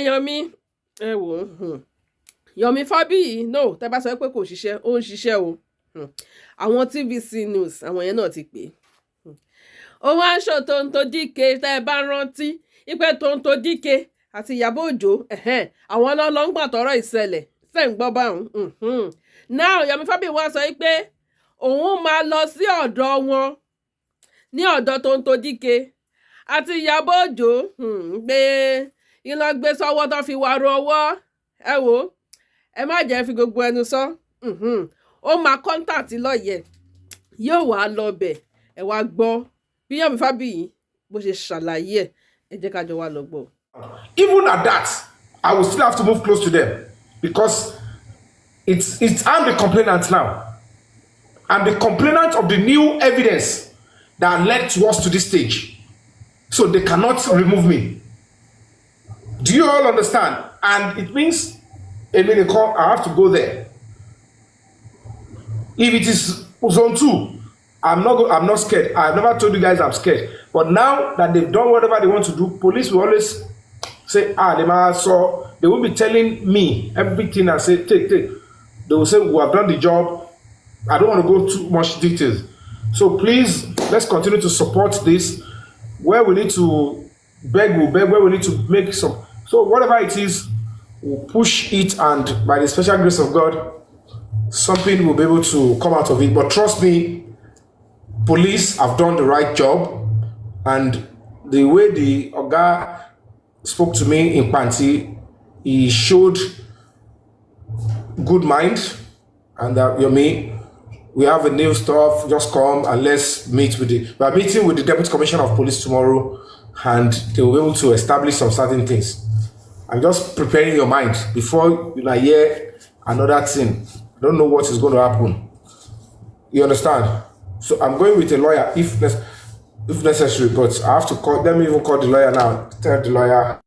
Yomi ẹ wò Yomi Fabiyi no tẹ́ bá sọ pé kò ṣiṣẹ́ ó ń ṣiṣẹ́ o àwọn TVC news àwọn yẹn náà ti pè ó wá aṣọ Tonton Dike tẹ́ bá rántí ipe Tonton Dike àti Ìyábọ̀ Òjó àwọn ọlọ́lọ́ ń gbàtọ́rọ̀ ìṣẹ̀lẹ̀ ṣe ń gbọ́ báwọn now Yomi Fabiyi wá sọ pé òun máa lọ sí ọ̀dọ̀ wọn ní ọ̀dọ̀ Tonton Dike àti Ìyábọ̀ Òjó pé iná gbé sọ́wọ́ tó fi wá ro ọwọ́ ẹ wò ẹ má jẹ́ fi gbogbo ẹnu sọ ó máa kọ́ńtàtì lọ́yẹ̀ yóò wá lọ bẹ̀ ẹ wá gbọ́ bí Yomi Fabiyi bó ṣe ṣàlàyé ẹ jẹ́ ká jọ wá lọ gbọ́. Even at that, I will still have to move close to them because I'm the complainant now. I'm the complainant of the new evidence that led to us to this stage. So they cannot remove me. Do you all understand? And it means I have to go there. If it is zone 2, I'm not scared. I've never told you guys I'm scared. But now that they've done whatever they want to do, police will always say, so they will be telling me everything I say, take. They will say, we have done the job. I don't want to go too much details. So please, let's continue to support this. Where we need to beg, we'll beg. Where we need to make some. So whatever it is, we'll push it, and by the special grace of God, something will be able to come out of it. But trust me, police have done the right job, and the way the Oga spoke to me in Panti, he showed good mind, and Yomi, we have a new stuff, just come and let's meet with we are meeting with the Deputy Commissioner of Police tomorrow, and they will be able to establish some certain things. I'm just preparing your mind before you hear another thing. I don't know what is going to happen. You understand? So I'm going with a lawyer if necessary, but I have to call. Let me even call the lawyer now. Tell the lawyer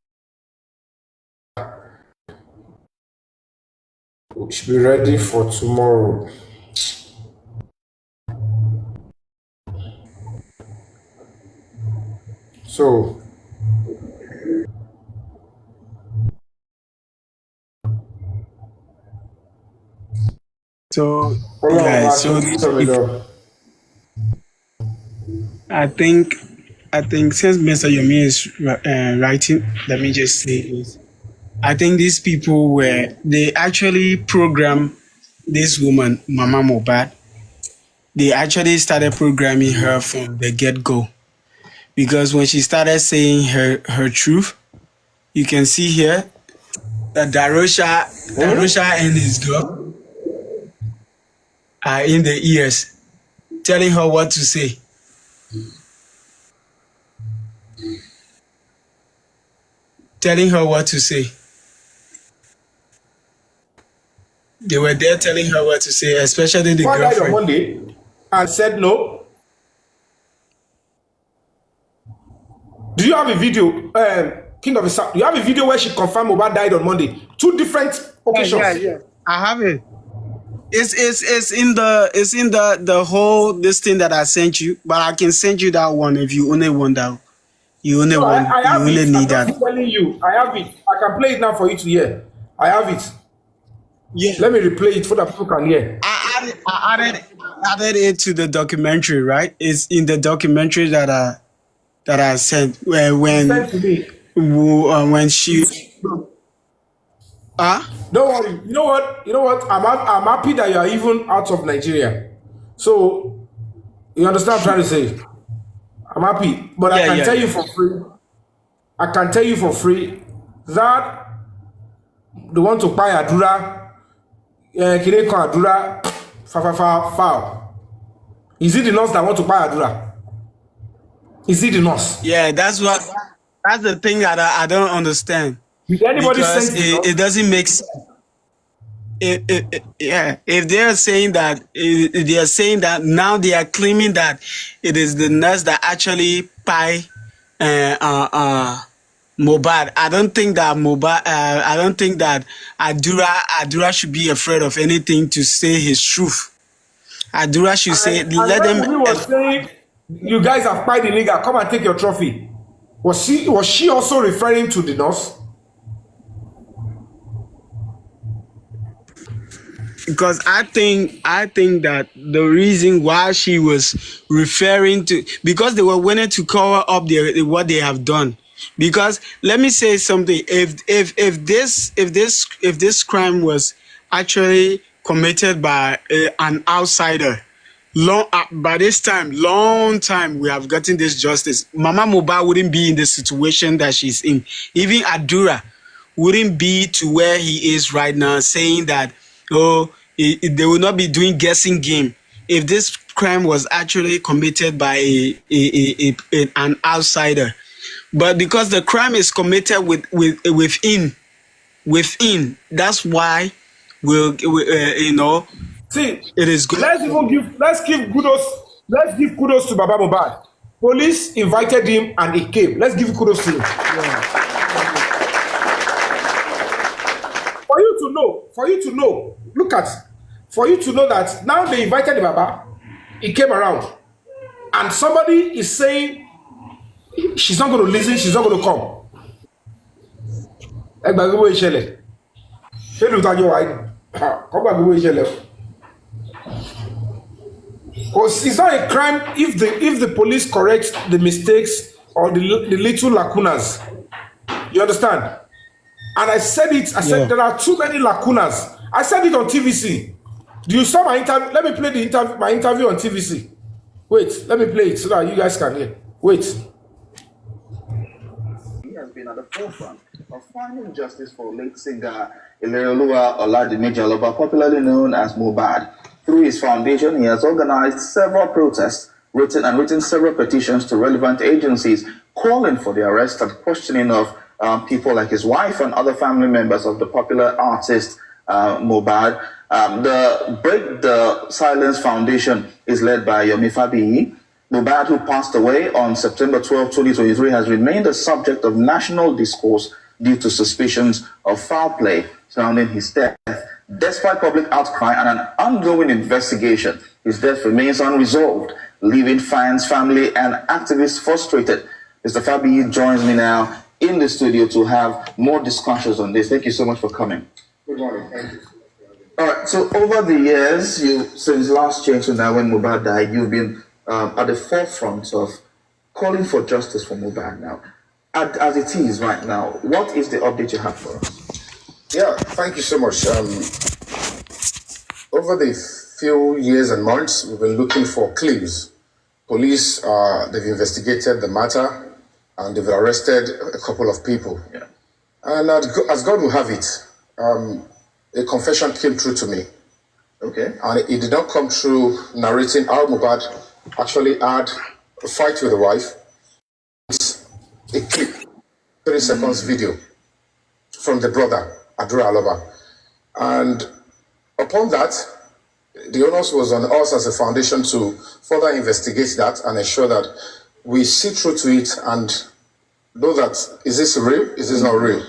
we should be ready for tomorrow. So yeah, so I think since Mr. Yomi is writing, let me just say this. I think these people they actually programmed this woman, Mama Mohbad. They actually started programming her from the get-go. Because when she started saying her truth, you can see here that Darosha and his dog are in the ears, telling her what to say. Telling her what to say. They were there telling her what to say, especially the girlfriend. On Monday and said no. Do you have a video, King of the South? Do you have a video where she confirmed Mohbad died on Monday? 2 different occasions. Yeah. I have it. It's in the whole this thing that I sent you, but I can send you that one if you only want that. You only want. I you only need that. I'm telling you, I have it. I can play it now for you to hear. I have it. Yeah. Let me replay it so that people can hear. I added it to the documentary, right? It's in the documentary that I sent when she. Don't worry. You know what? I'm happy that you are even out of Nigeria. So you understand what I'm trying to say? I'm happy, but I can tell you for free. I can tell you for free that the one to buy Adura, Adura, foul. Is it the nurse that want to buy Adura? Is it the nurse? Yeah, that's the thing that I don't understand. Did anybody because send it doesn't make sense. If they are saying that now they are claiming that it is the nurse that actually buy Mohbad. I don't think that Adura should be afraid of anything to say his truth. Adura should say, let them. Wumi was saying, you guys have pied the nigga, come and take your trophy. Was she also referring to the nurse? because I think that the reason why she was referring to, because they were wanting to cover up what they have done. Because let me say something: if this crime was actually committed by an outsider, long by this time, long time we have gotten this justice. Mama Mohbad wouldn't be in the situation that she's in. Even Adura wouldn't be to where he is right now, saying that, oh, they will not be doing guessing game if this crime was actually committed by an outsider. But because the crime is committed within, that's why See, it is good. let's give kudos to Baba Mohbad. Police invited him and he came. Let's give kudos to him. Yeah. For you to know, for you to know that now they invited the Baba, he came around, and somebody is saying she's not going to listen, she's not going to come. Ẹ gbàgbé bó ìṣẹ̀lẹ̀. Ṣé ìlú tajọ wáyé? Kọ́ gbàgbé bó ìṣẹ̀lẹ̀. Because it's not a crime if the police correct the mistakes or the little lacunas. You understand? And I said it. I said there are too many lacunas. I said it on TVC. Do you saw my interview? Let me play my interview on TVC. Wait, let me play it so that you guys can hear. Wait. He has been at the forefront of finding justice for late singer Ileoluwa Oladimeji Aloba, popularly known as Mohbad. Through his foundation, he has organized several protests, written several petitions to relevant agencies, calling for the arrest and questioning of people like his wife and other family members of the popular artist Mohbad. The Break the Silence Foundation is led by Yomi Fabiyi. Mohbad, who passed away on September 12, 2023, has remained a subject of national discourse due to suspicions of foul play surrounding his death. Despite public outcry and an ongoing investigation, his death remains unresolved, leaving fans, family, and activists frustrated. Mr. Fabiyi joins me now in the studio to have more discussions on this. Thank you so much for coming. Good morning. Thank you. All right. So over the years, since last year to now, when Mohbad died, you've been at the forefront of calling for justice for Mohbad. Now, as it is right now, what is the update you have for us? Yeah, thank you so much. Over the few years and months, we've been looking for clues. Police, they've investigated the matter and they've arrested a couple of people. Yeah. And as God will have it, a confession came through to me. Okay. And it did not come through narrating how Mohbad actually had a fight with the wife. It's a clip, 30 seconds video from the brother, Adura Aloba. And upon that, the onus was on us as a foundation to further investigate that and ensure that we see through to it and know that, is this real, is this not real?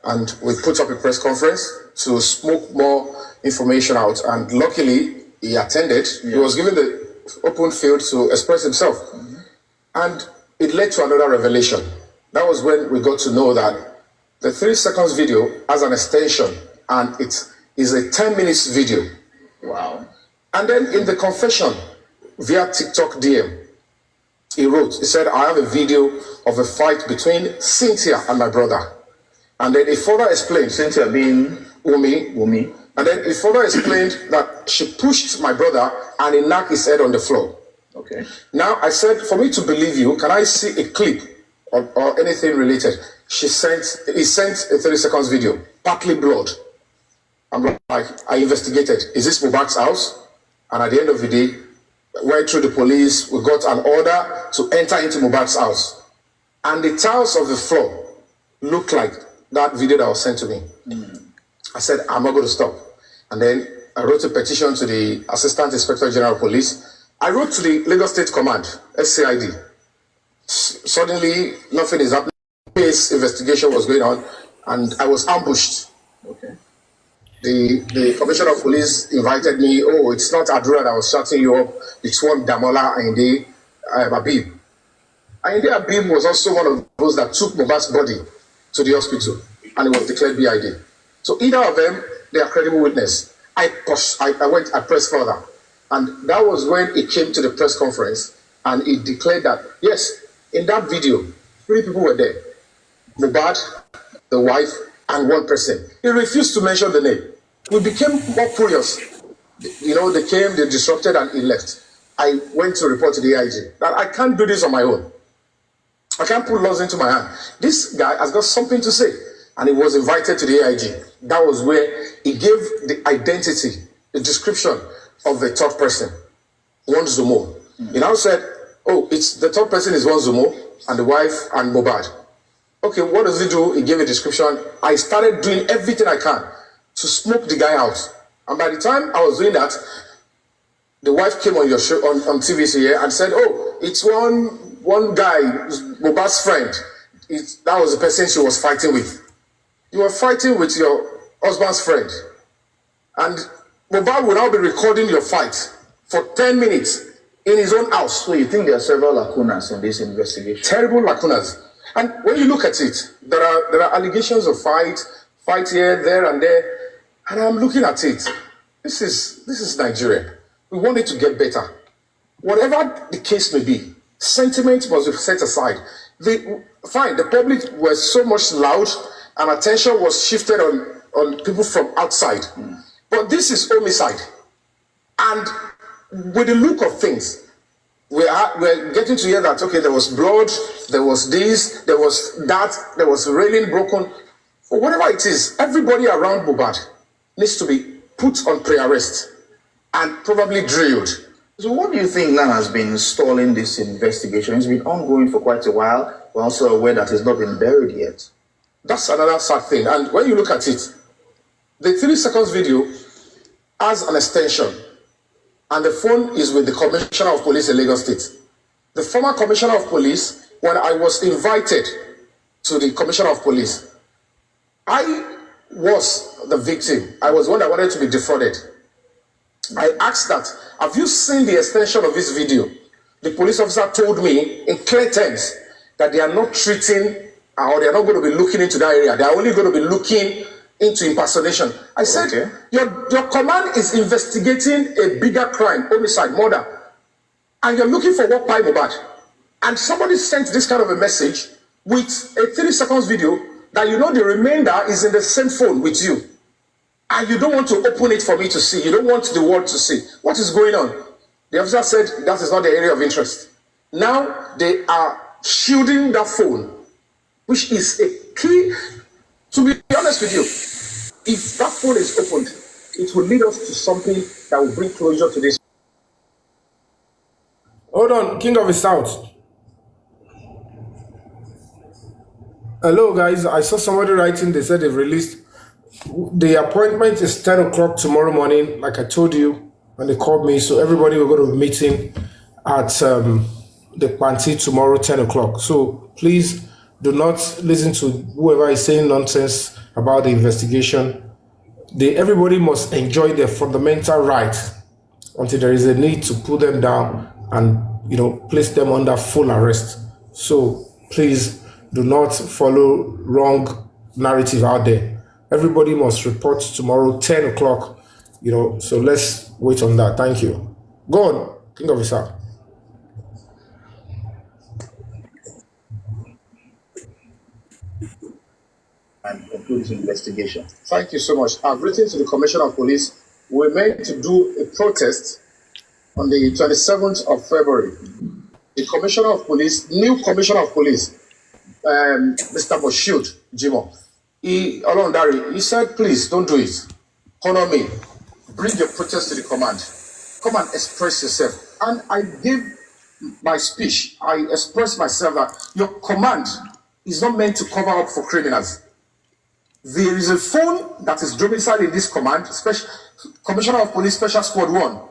And we put up a press conference to smoke more information out, and luckily he attended. He was given the open field to express himself. And it led to another revelation. That was when we got to know that the 3 seconds video has an extension, and it is a 10 minutes video. Wow. And then in the confession via TikTok DM, he said, I have a video of a fight between Cynthia and my brother. And then he further explained, Cynthia being Wumi. And then he further explained that she pushed my brother and he knocked his head on the floor. Okay. Now I said, for me to believe you, can I see a clip or anything related? He sent a 30 seconds video, partly blood. I'm like, I investigated. Is this Mohbad's house? And at the end of the day, went through the police, we got an order to enter into Mohbad's house. And the tiles of the floor looked like that video that was sent to me. I said, I'm not going to stop. And then I wrote a petition to the Assistant Inspector General of Police. I wrote to the Lagos State Command, SCID. Suddenly, nothing is happening. Case investigation was going on, and I was ambushed. Okay. The Commissioner of Police invited me. Oh, it's not Adura that was shutting you up. It's one Damola Ayinde Abib. Ayinde Abib was also one of those that took Mohbad's body to the hospital, and it was declared BID. So either of them, they are credible witness. I pressed further. And that was when it came to the press conference and it declared that, yes, in that video, 3 people were there. Mohbad, the wife, and 1 person. He refused to mention the name. We became more curious. You know, they came, they disrupted, and he left. I went to report to the AIG that I can't do this on my own. I can't put laws into my hand. This guy has got something to say. And he was invited to the AIG. That was where he gave the identity, the description of the third person, one Zomo. He now said, oh, it's the third person is one Zomo, and the wife and Mohbad. Okay, what does he do? He gave a description. I started doing everything I can to smoke the guy out. And by the time I was doing that, the wife came on your show on TVC here and said, oh, it's one guy, Mohbad's friend. That was the person she was fighting with. You were fighting with your husband's friend. And Mohbad will now be recording your fight for 10 minutes in his own house. So you think there are several lacunas in this investigation? Terrible lacunas. And when you look at it, there are allegations of fight here, there, and there. And I'm looking at it. This is Nigeria. We want it to get better. Whatever the case may be, sentiment must be set aside. The public were so much loud and attention was shifted on people from outside. But this is homicide. And with the look of things, we're getting to hear that, okay, there was blood, there was this, there was that, there was railing broken. Or whatever it is, everybody around Mohbad needs to be put on pre-arrest and probably drilled. So what do you think now has been stalling this investigation? It's been ongoing for quite a while. We're also aware that it's not been buried yet. That's another sad thing. And when you look at it, the 3 seconds video has an extension. And the phone is with the Commissioner of Police in Lagos State. The former Commissioner of Police, when I was invited to the Commissioner of Police, I was the victim. I was one that wanted to be defrauded. I asked that, have you seen the extension of this video? The police officer told me in clear terms that they are not treating or they are not going to be looking into that area. They are only going to be looking into impersonation. I said, okay, your command is investigating a bigger crime, homicide, murder, and you're looking for what by Mohbad. And somebody sent this kind of a message with a 3 seconds video that you know the remainder is in the same phone with you. And you don't want to open it for me to see. You don't want the world to see. What is going on? The officer said that is not the area of interest. Now they are shielding that phone, which is a key. To be honest with you, if that phone is opened, it will lead us to something that will bring closure to this. Hold on, King of the South. Hello, guys. I saw somebody writing. They said they've released. The appointment is 10 o'clock tomorrow morning, like I told you when they called me. So everybody will go to a meeting at the Panti tomorrow, 10 o'clock. So please do not listen to whoever is saying nonsense about the investigation. Everybody must enjoy their fundamental right until there is a need to put them down and place them under full arrest. So please do not follow wrong narrative out there. Everybody must report tomorrow, 10 o'clock, so let's wait on that. Thank you. Go on, King of the South. And conclude this investigation. Thank you so much. I've written to the Commissioner of Police. We're meant to do a protest on the 27th of February. The Commissioner of Police, new Commissioner of Police, Mr. Moshood Jimo, he said, please don't do it. Honor me. Bring your protest to the command. Come and express yourself. And I gave my speech. I expressed myself that your command is not meant to cover up for criminals. There is a phone that is domiciled in this command, Commissioner of Police Special Squad 1.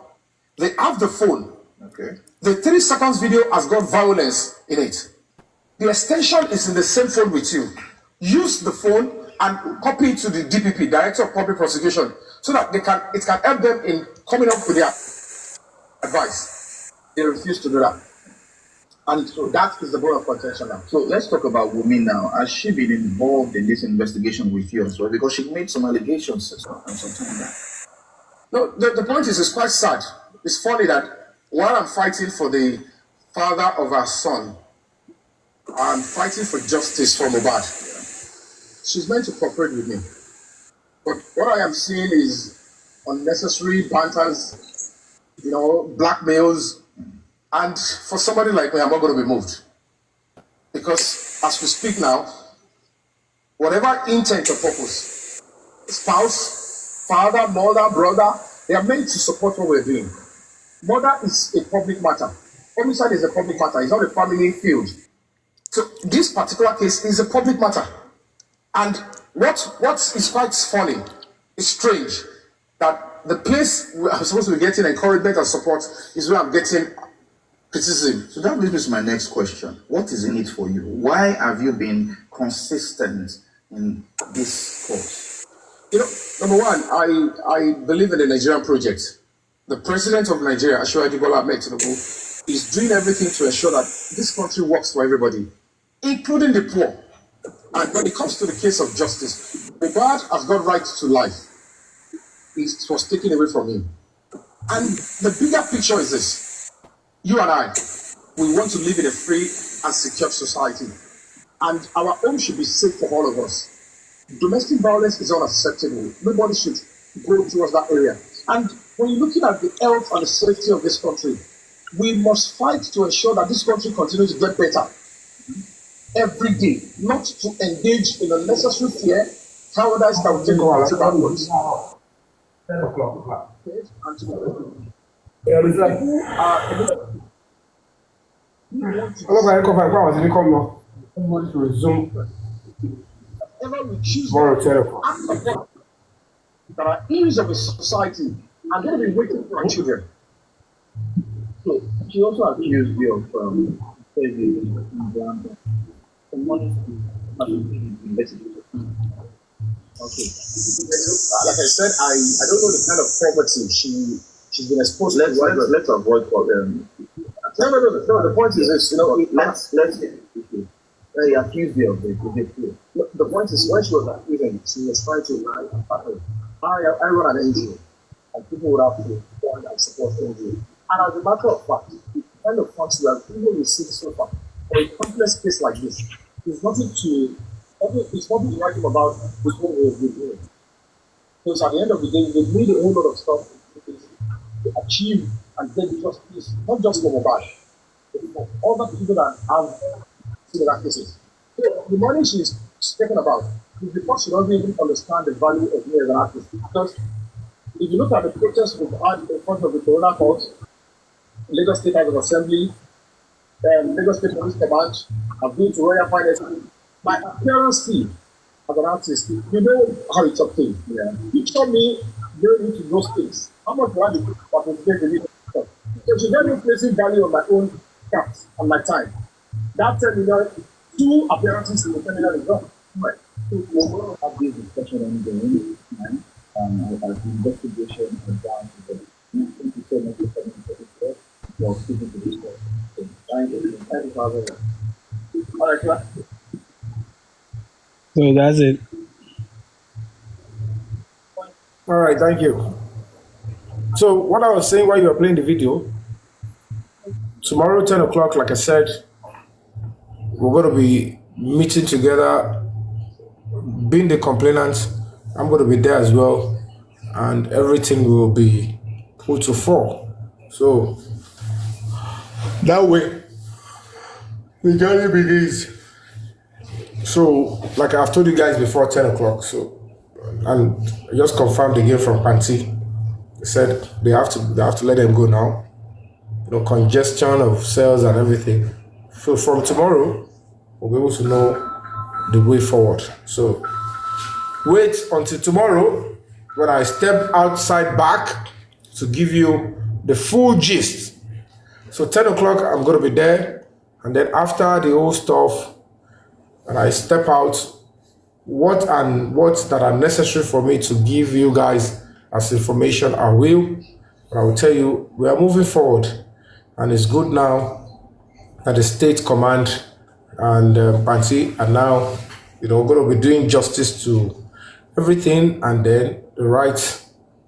They have the phone. Okay. The 3 seconds video has got violence in it. The extension is in the same phone with you. Use the phone and copy it to the DPP, Director of Public Prosecution, so that it can help them in coming up with their advice. They refuse to do that. And so that is the bone of contention now. So let's talk about Wunmi now. Has she been involved in this investigation with you as well? Because she made some allegations and some time back. No, the point is, it's quite sad. It's funny that while I'm fighting for the father of our son, I'm fighting for justice for Mohbad. She's meant to cooperate with me. But what I am seeing is unnecessary banters, blackmails. And for somebody like me, I'm not going to be moved. Because as we speak now, whatever intent or purpose, spouse, father, mother, brother, they are meant to support what we're doing. Murder is a public matter. Homicide is a public matter. It's not a family field. So this particular case is a public matter. And what is quite funny, it's strange, that the place where I'm supposed to be getting encouragement and support is where I'm getting criticism. So that leads me to my next question. What is in it for you? Why have you been consistent in this cause? Number one, I believe in the Nigerian project. The president of Nigeria, Asiwaju Bola Ahmed Tinubu, is doing everything to ensure that this country works for everybody, including the poor. And when it comes to the case of justice, Mohbad has got right to life. It was taken away from him. And the bigger picture is this. You and I, we want to live in a free and secure society. And our home should be safe for all of us. Domestic violence is unacceptable. Nobody should go towards that area. And when you're looking at the health and the safety of this country, we must fight to ensure that this country continues to get better every day, not to engage in unnecessary fear, cowardice that will take us backwards. 10 o'clock. Everybody to resume tomorrow 10 o'clock. That are ills of a society are going to be waiting for our children. So she also accused you of saving the money to investigate. Okay. Like I said, I don't know the kind of poverty she's been exposed to. Let's avoid them. No. The point is this, Let's they accused you of it. The point is, when she was accusing, she was trying to lie and pattern. I run an NGO, and people would have to fund and support NGO. And as a matter of fact, the kind of funds we have even received so far for a complex case like this, there's nothing to write about with what we've been doing. Because at the end of the day, we need a whole lot of stuff to achieve and get justice, not just for Mohbad, but for other people that have similar cases. So the money she's talking about is because she doesn't even understand the value of me as an artist. Because if you look at the protests we've had in front of the Corona Court, Lagos State House of Assembly, Lagos State Police Command, I've been to Royal Finance. My appearance fee as an artist, you know how it's obtained. Yeah. Picture me going into those things. How much do I need to participate in it? So she's not even placing value on my own craft and my time. That 10 million, 2 appearances in the 10 million is gone. Right. So we're going to have this discussion ongoing, as the investigation is down to the 27 we're speaking to this court. Thank you. All right, class. So that's it. All right, thank you. So what I was saying while you were playing the video, tomorrow 10 o'clock, like I said, we're going to be meeting together, being the complainant. I'm going to be there as well, and everything will be put to fall. So that way, the journey begins. So, like I've told you guys before, 10 o'clock. So, and I just confirmed again from Panti. They said they have to let them go now. Congestion of cells and everything. So from tomorrow, we'll be able to know the way forward. So wait until tomorrow when I step outside back to give you the full gist. So 10 o'clock, I'm going to be there. And then after the whole stuff, and I step out, what that are necessary for me to give you guys as information, I will. But I will tell you, we are moving forward. And it's good now that the state command and Panti are now, going to be doing justice to everything, and then the right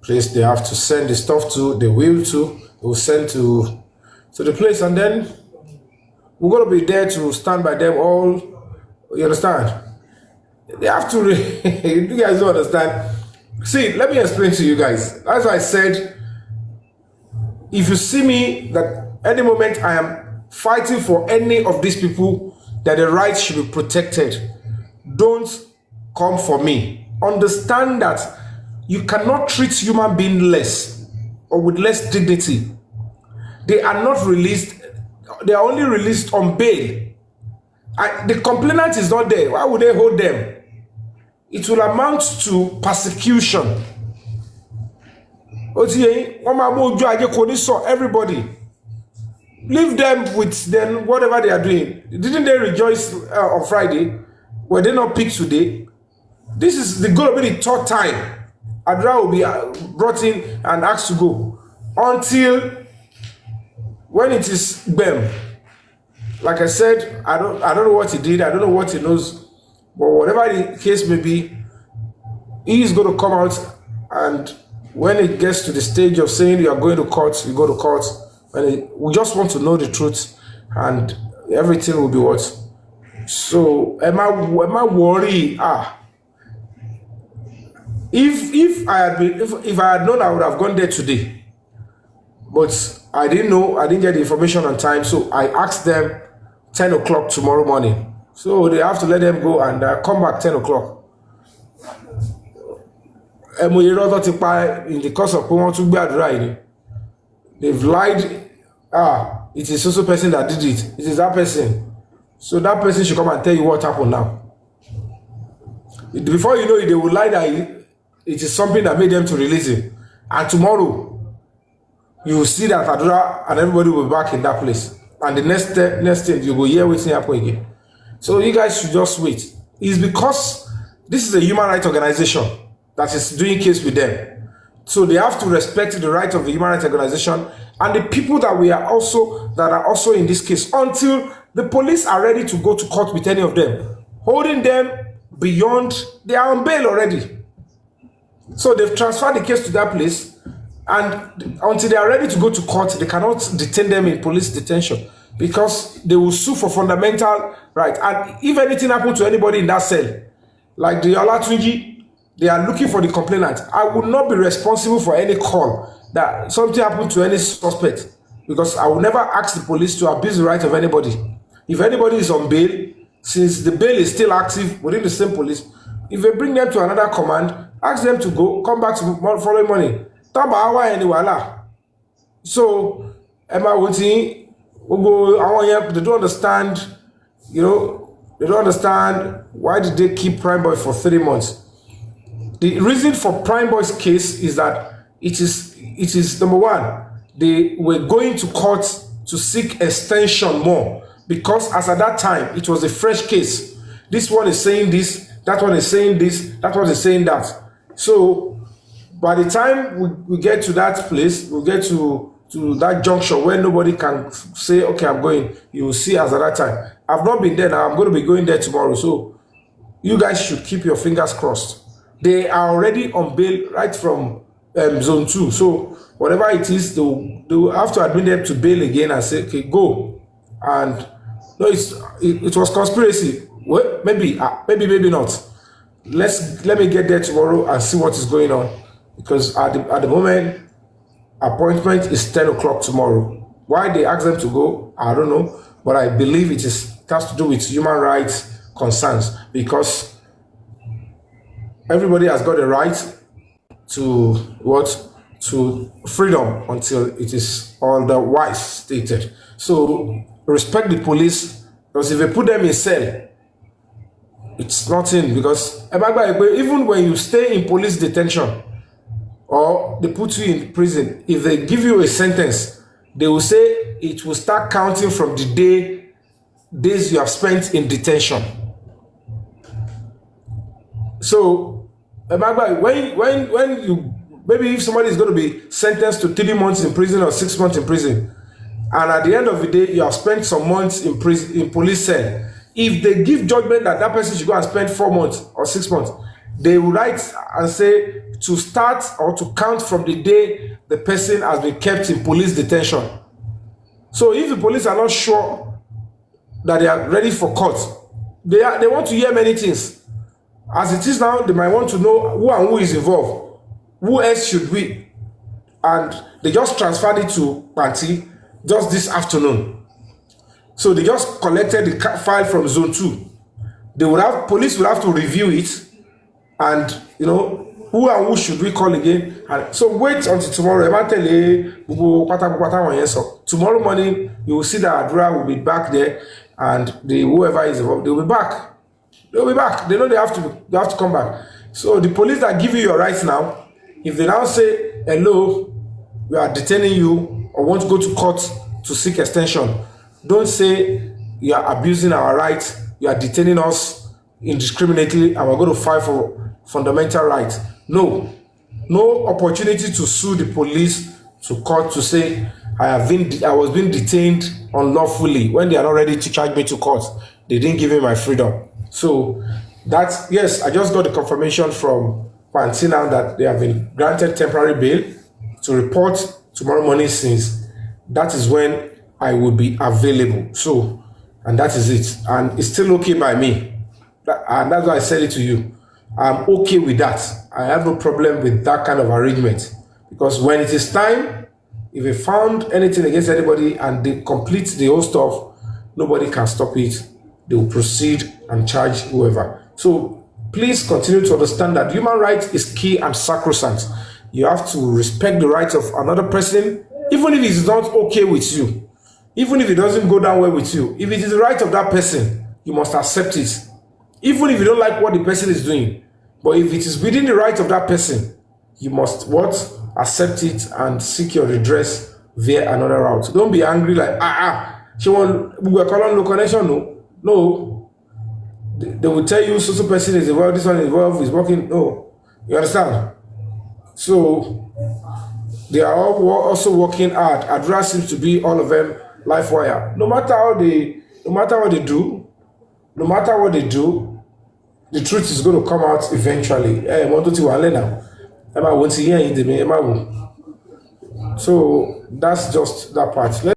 place they have to send the stuff to, they will send to the place, and then we're going to be there to stand by them all. You understand? They have to, you guys don't understand. See, let me explain to you guys. As I said, if you see me that any moment I am fighting for any of these people that the rights should be protected, don't come for me. Understand that you cannot treat human beings less or with less dignity. They are not released. They are only released on bail. The complainant is not there. Why would they hold them? It will amount to persecution. Everybody, leave them with them, whatever they are doing. Didn't they rejoice on Friday? Were they not picked today? This is going to be the third time Adra will be brought in and asked to go. Until when it is Gbem. Like I said, I don't know what he did. I don't know what he knows. But whatever the case may be, he is going to come out, and when it gets to the stage of saying you are going to court, you go to court. We just want to know the truth, and everything will be what. So am I worried? If I had known, I would have gone there today. But I didn't know. I didn't get the information on time, so I asked them 10 o'clock tomorrow morning. So they have to let them go and come back 10 o'clock. In the course of they've lied. It is also person that did it. It is that person. So that person should come and tell you what happened now. Before you know it, they will lie that it is something that made them to release him. And tomorrow, you will see that Adura and everybody will be back in that place. And the next thing, you will hear what's happening again. So you guys should just wait. It's because this is a human rights organization that is doing case with them. So they have to respect the right of the human rights organization and the people that are also in this case until the police are ready to go to court with any of them. Holding them beyond, they are on bail already. So they've transferred the case to that place, and until they are ready to go to court, they cannot detain them in police detention because they will sue for fundamental right. And if anything happened to anybody in that cell, like the Olatunji, they are looking for the complainant. I will not be responsible for any call that something happened to any suspect, because I will never ask the police to abuse the right of anybody. If anybody is on bail, since the bail is still active within the same police, if they bring them to another command, ask them to go, come back to following morning. So, Emma Woodsy, they don't understand, they don't understand why did they keep Prime Boy for 3 months. The reason for Prime Boy's case is that it is number one, they were going to court to seek extension more, because as at that time, it was a fresh case. This one is saying this, that one is saying this, that one is saying that. So, by the time we get to that place, we'll get to that junction where nobody can say, okay, I'm going. You will see as at that time. I've not been there now. I'm going to be going there tomorrow. So you guys should keep your fingers crossed. They are already on bail right from zone 2. So whatever it is, they'll have to admit them to bail again and say, okay, go. And no, it was conspiracy. Well, maybe not. Let me get there tomorrow and see what is going on. Because at the moment, appointment is 10 o'clock tomorrow. Why they ask them to go, I don't know. But I believe it has to do with human rights concerns. Because everybody has got a right to freedom until it is otherwise stated. So respect the police, because if they put them in cell, it's nothing. Because even when you stay in police detention, or they put you in prison, if they give you a sentence, they will say it will start counting from the days you have spent in detention. So, when you, maybe if somebody is going to be sentenced to 3 months in prison or 6 months in prison, and at the end of the day, you have spent some months in prison, in police cell, if they give judgment that that person should go and spend 4 months or 6 months, they will write and say to start or to count from the day the person has been kept in police detention. So if the police are not sure that they are ready for court, they want to hear many things. As it is now, they might want to know who and who is involved. Who else should we? And they just transferred it to Panti just this afternoon. So they just collected the file from Zone 2. Police will have to review it, and who and who should we call again? And so wait until tomorrow. Tomorrow morning you will see that Adura will be back there, and whoever is involved, they will be back. They'll be back. They know they have to come back. So the police that give you your rights now, if they now say, hello, we are detaining you or want to go to court to seek extension, don't say you are abusing our rights, you are detaining us indiscriminately, and we're going to fight for fundamental rights. No opportunity to sue the police to court to say I was being detained unlawfully when they are not ready to charge me to court. They didn't give me my freedom. So that's, yes, I just got the confirmation from Panti now that they have been granted temporary bail to report tomorrow morning, since that is when I would be available. So, and that is it. And it's still okay by me. And that's why I said it to you. I'm okay with that. I have no problem with that kind of arrangement. Because when it is time, if they found anything against anybody and they complete the whole stuff, nobody can stop it. They will proceed and charge whoever. So please continue to understand that human rights is key and sacrosanct. You have to respect the rights of another person, even if it's not okay with you, even if it doesn't go down well with you. If it is the right of that person, you must accept it, even if you don't like what the person is doing. But if it is within the right of that person, you must accept it and seek your redress via another route. Don't be angry like she want no connection. No, they will tell you so person is involved, this one is involved, is working. No, you understand? So they are all also working hard. Adra seems to be all of them life wire. No matter what they do, the truth is going to come out eventually. So that's just that part.